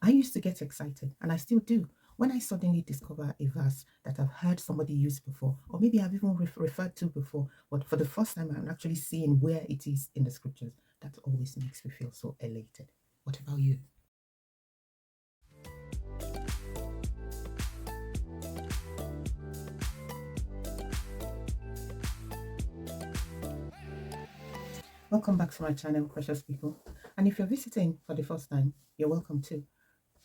I used to get excited, and I still do, when I suddenly discover a verse that I've heard somebody use before, or maybe I've even referred to before, but for the first time I'm actually seeing where it is in the scriptures. That always makes me feel so elated. What about you? Welcome back to my channel, precious people. And if you're visiting for the first time, you're welcome too.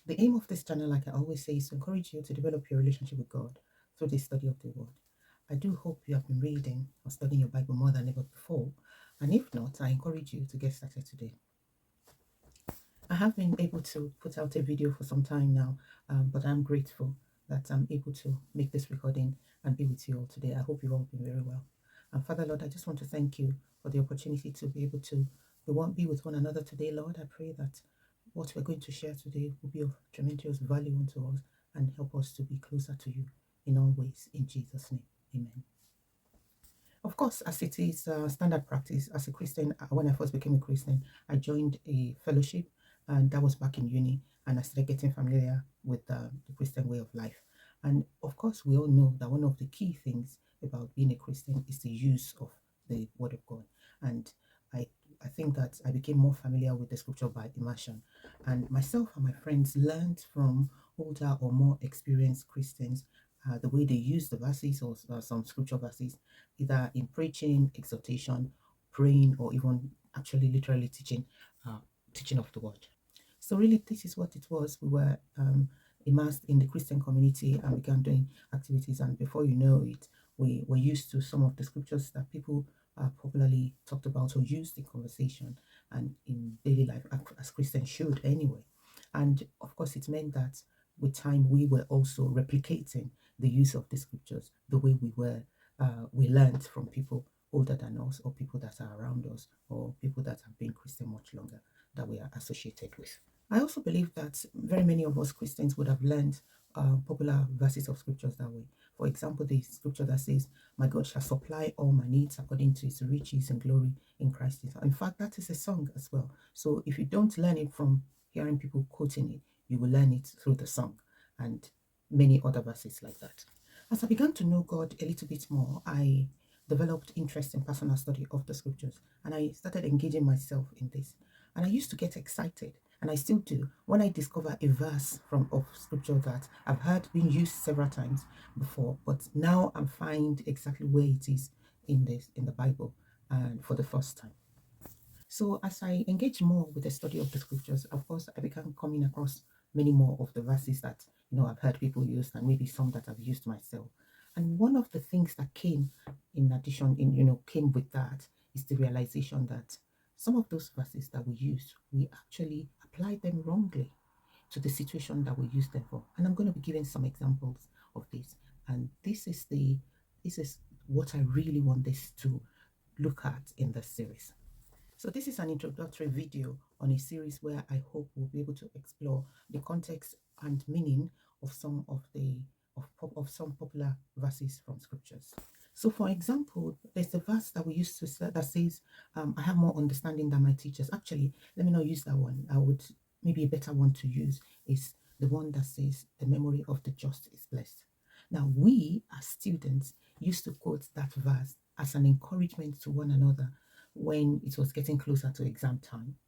The aim of this channel, like I always say, is to encourage you to develop your relationship with God through the study of the Word. I do hope you have been reading or studying your Bible more than ever before. And if not, I encourage you to get started today. I have been able to put out a video for some time now, but I'm grateful that I'm able to make this recording and be with you all today. I hope you've all been very well. And Father, Lord, I just want to thank you for the opportunity to be able to be with one another today, Lord. I pray that what we're going to share today will be of tremendous value unto us and help us to be closer to you in all ways. In Jesus' name, amen. Of course, as it is standard practice as a Christian, when I first became a Christian, I joined a fellowship, and that was back in uni, and I started getting familiar with the Christian way of life. And of course, we all know that one of the key things about being a Christian is the use of the Word of God. And I, I think that I became more familiar with the scripture by immersion. And myself and my friends learned from older or more experienced Christians the way they use the verses or some scripture verses, either in preaching, exhortation, praying, or even actually literally teaching of the word. So really, this is what it was. We were immersed in the Christian community and began doing activities. And before you know it, we were used to some of the scriptures that people popularly talked about or used in conversation and in daily life, as Christians should anyway. And of course, it meant that with time we were also replicating the use of the scriptures the way we learned from people older than us, or people that are around us, or people that have been Christian much longer that we are associated with. I also believe that very many of us Christians would have learned popular verses of scriptures that way. For example, the scripture that says, "My God shall supply all my needs according to his riches and glory in Christ Jesus." In fact, that is a song as well. So if you don't learn it from hearing people quoting it, you will learn it through the song and many other verses like that. As I began to know God a little bit more, I developed interest in personal study of the scriptures, and I started engaging myself in this. And I used to get excited, and I still do, when I discover a verse from of scripture that I've heard being used several times before, but now I'm find exactly where it is in the Bible and for the first time. So as I engage more with the study of the scriptures, of course, I began coming across many more of the verses that I've heard people use, and maybe some that I've used myself. And one of the things that came in addition, came with that is the realization that some of those verses that we use, we actually apply them wrongly to the situation that we use them for. And I'm going to be giving some examples of this. And this is what I really want this to look at in this series. So this is an introductory video on a series where I hope we'll be able to explore the context and meaning of some of the of some popular verses from scriptures. So, for example, there's a verse that we used to say that says, "I have more understanding than my teachers." Actually, let me not use that one. I would maybe a better one to use is the one that says, "The memory of the just is blessed." Now, we as students used to quote that verse as an encouragement to one another when it was getting closer to exam time,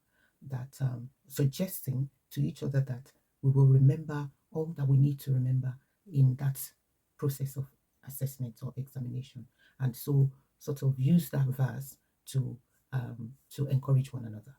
that suggesting to each other that we will remember all that we need to remember in that process of assessment or examination, and so sort of use that verse to encourage one another.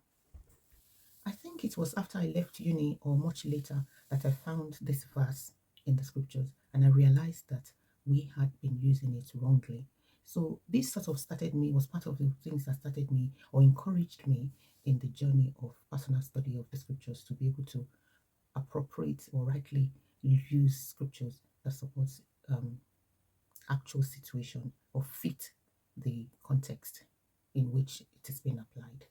I think it was after I left uni or much later that I found this verse in the scriptures, and I realized that we had been using it wrongly. So this sort of was part of the things that started me or encouraged me in the journey of personal study of the scriptures, to be able to appropriate or rightly use scriptures that supports actual situation or fit the context in which it is being applied.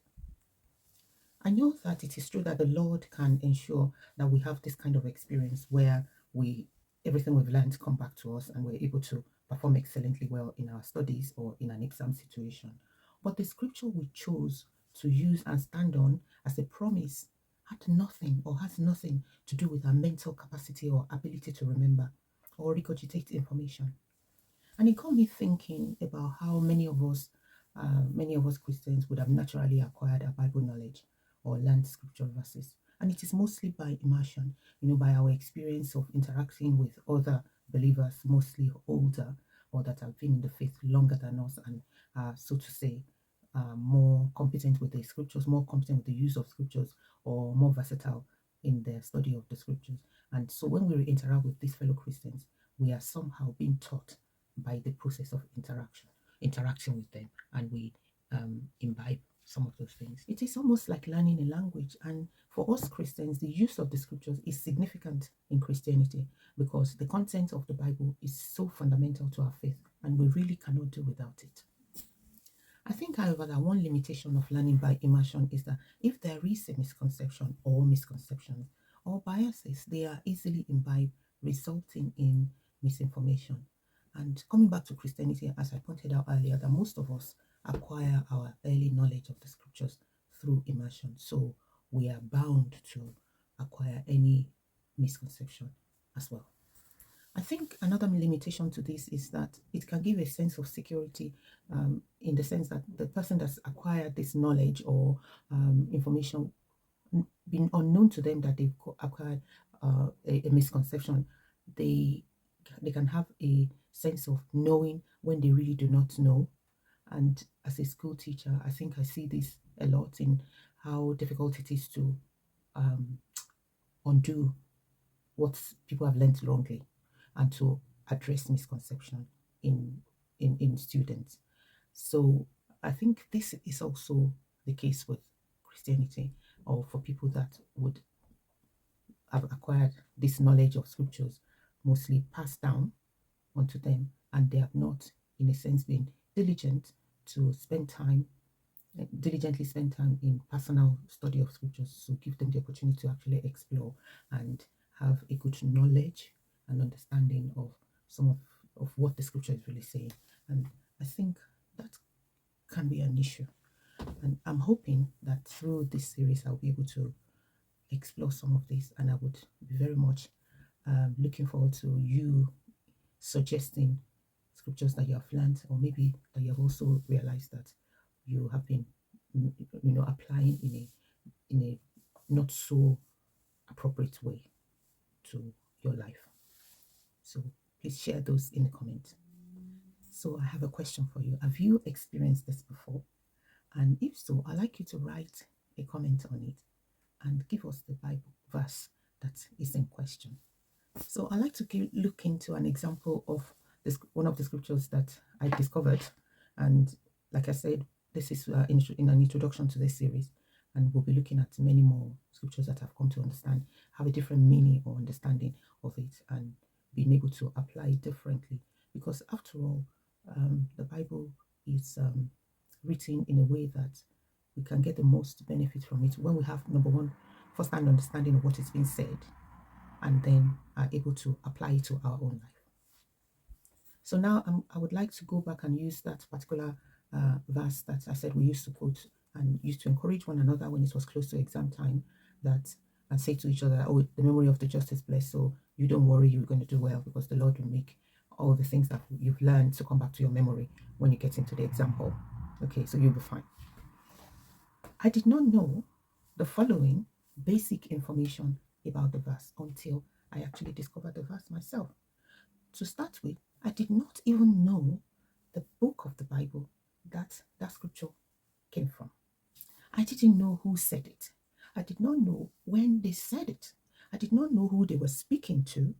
I know that it is true that the Lord can ensure that we have this kind of experience where we everything we've learned come back to us and we're able to perform excellently well in our studies or in an exam situation. But the scripture we chose to use and stand on as a promise had nothing or has nothing to do with our mental capacity or ability to remember or regurgitate information. And it got me thinking about how many of us Christians would have naturally acquired our Bible knowledge or learned scripture verses. And it is mostly by immersion, by our experience of interacting with other believers, mostly older or that have been in the faith longer than us and so to say, more competent with the scriptures, more competent with the use of scriptures, or more versatile in their study of the scriptures. And so when we interact with these fellow Christians, we are somehow being taught by the process of interaction with them, and we imbibe some of those things. It is almost like learning a language, and for us Christians, the use of the scriptures is significant in Christianity because the content of the Bible is so fundamental to our faith, and we really cannot do without it. I think, however, that one limitation of learning by immersion is that if there is a misconception or misconceptions or biases, they are easily imbibed, resulting in misinformation. And coming back to Christianity, as I pointed out earlier, that most of us acquire our early knowledge of the scriptures through immersion. So we are bound to acquire any misconception as well. I think another limitation to this is that it can give a sense of security in the sense that the person that's acquired this knowledge or information being unknown to them that they've acquired a misconception, they can have a sense of knowing when they really do not know. And as a school teacher, I think I see this a lot in how difficult it is to undo what people have learned wrongly and to address misconception in students. So I think this is also the case with Christianity or for people that would have acquired this knowledge of scriptures mostly passed down onto them, and they have not, in a sense, been diligent to diligently spend time in personal study of scriptures, so give them the opportunity to actually explore and have a good knowledge and understanding of some of what the scripture is really saying. And I think that can be an issue. And I'm hoping that through this series, I'll be able to explore some of this, and I would be very much looking forward to you suggesting scriptures that you have learned, or maybe that you have also realized that you have been, applying in a not so appropriate way to your life. So please share those in the comments. So I have a question for you. Have you experienced this before? And if so, I'd like you to write a comment on it and give us the Bible verse that is in question. So I'd like to look into an example of one of the scriptures that I discovered. And like I said, this is in an introduction to this series. And we'll be looking at many more scriptures that I've come to understand, have a different meaning or understanding of it, and being able to apply it differently. Because after all, the Bible is written in a way that we can get the most benefit from it when we have, number one, first-hand understanding of what is being said, and then are able to apply it to our own life. So now I would like to go back and use that particular verse that I said we used to quote and used to encourage one another when it was close to exam time, and say to each other, oh, the memory of the just is blessed, so you don't worry, you're going to do well because the Lord will make all the things that you've learned to come back to your memory when you get into the exam hall. Okay, so you'll be fine. I did not know the following basic information about the verse until I actually discovered the verse myself. To start with, I did not even know the book of the Bible that scripture came from. I didn't know who said it. I did not know when they said it. I did not know who they were speaking to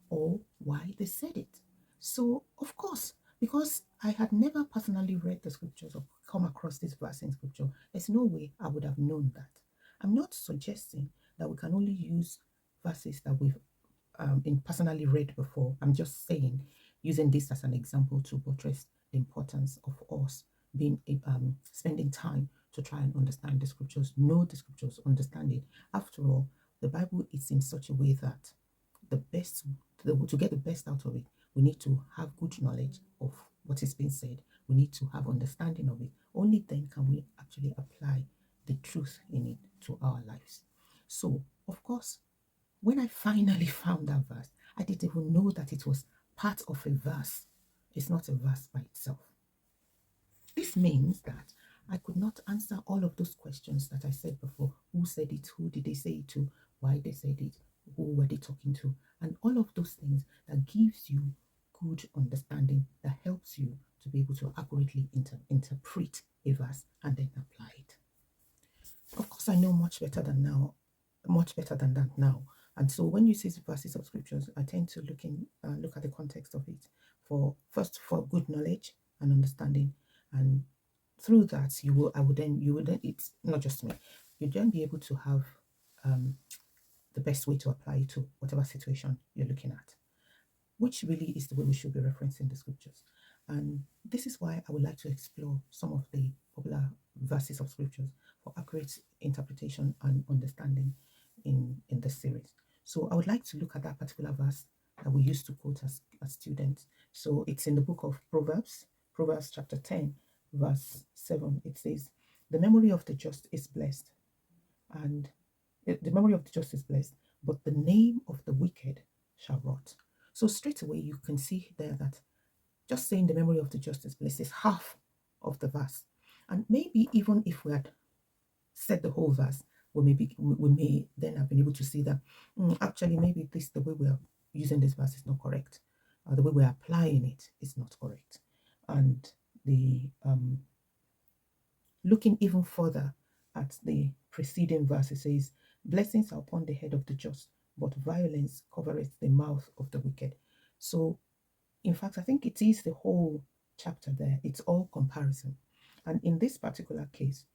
or why they said it. So, of course, because I had never personally read the scriptures or come across this verse in scripture, there's no way I would have known that. I'm not suggesting that we can only use verses that we've personally read before. I'm just saying, using this as an example to buttress the importance of us being spending time to try and understand the scriptures, know the scriptures, understand it. After all, the Bible is in such a way that to get the best out of it, we need to have good knowledge of what is being said. We need to have understanding of it. Only then can we actually apply the truth in it to our lives. So, of course, when I finally found that verse, I didn't even know that it was part of a verse. It's not a verse by itself. This means that I could not answer all of those questions that I said before. Who said it? Who did they say it to? Why they said it? Who were they talking to? And all of those things that gives you good understanding, that helps you to be able to accurately interpret a verse and then apply it. Of course, I know much better than that now. And so when you see verses of scriptures, I tend to look at the context of it for good knowledge and understanding, and through that you will then it's not just me, you then be able to have um, the best way to apply it to whatever situation you're looking at, which really is the way we should be referencing the scriptures. And this is why I would like to explore some of the popular verses of scriptures for accurate interpretation and understanding in this series. So I would like to look at that particular verse that we used to quote as students. So it's in the book of Proverbs chapter 10, verse 7. It says, the memory of the just is blessed, and the memory of the just is blessed, but the name of the wicked shall rot. So straight away you can see there that just saying the memory of the just is blessed is half of the verse. And maybe even if we had said the whole verse, we may then have been able to see that actually maybe the way we are using this verse is not correct. The way we're applying it is not correct. And the looking even further at the preceding verse, it says, blessings are upon the head of the just, but violence covereth the mouth of the wicked. So, in fact, I think it is the whole chapter there. It's all comparison. And in this particular case,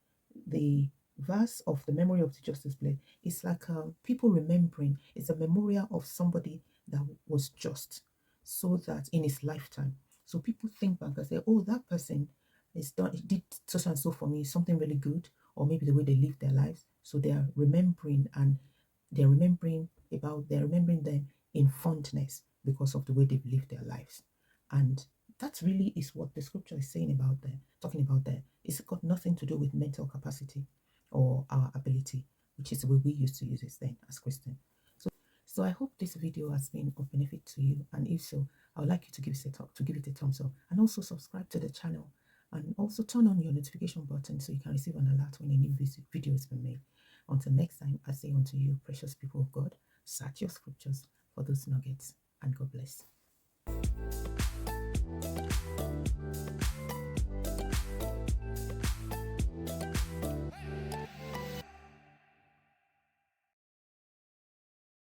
the verse of the memory of the justice blade is like people remembering. It's a memorial of somebody that was just, so that in his lifetime. So people think back and say, oh, that person is done, he did so and so for me, something really good, or maybe the way they live their lives. So they are remembering, and they're remembering them in fondness because of the way they've lived their lives. And that really is what the scripture is saying about there, talking about there. It's got nothing to do with mental capacity or our ability, which is the way we used to use it then as Christian. So I hope this video has been of benefit to you, and if so, I would like you to give it a thumbs up, and also subscribe to the channel, and also turn on your notification button so you can receive an alert when a new video has been made. Until next time, I say unto you, precious people of God, search your scriptures for those nuggets, and God bless.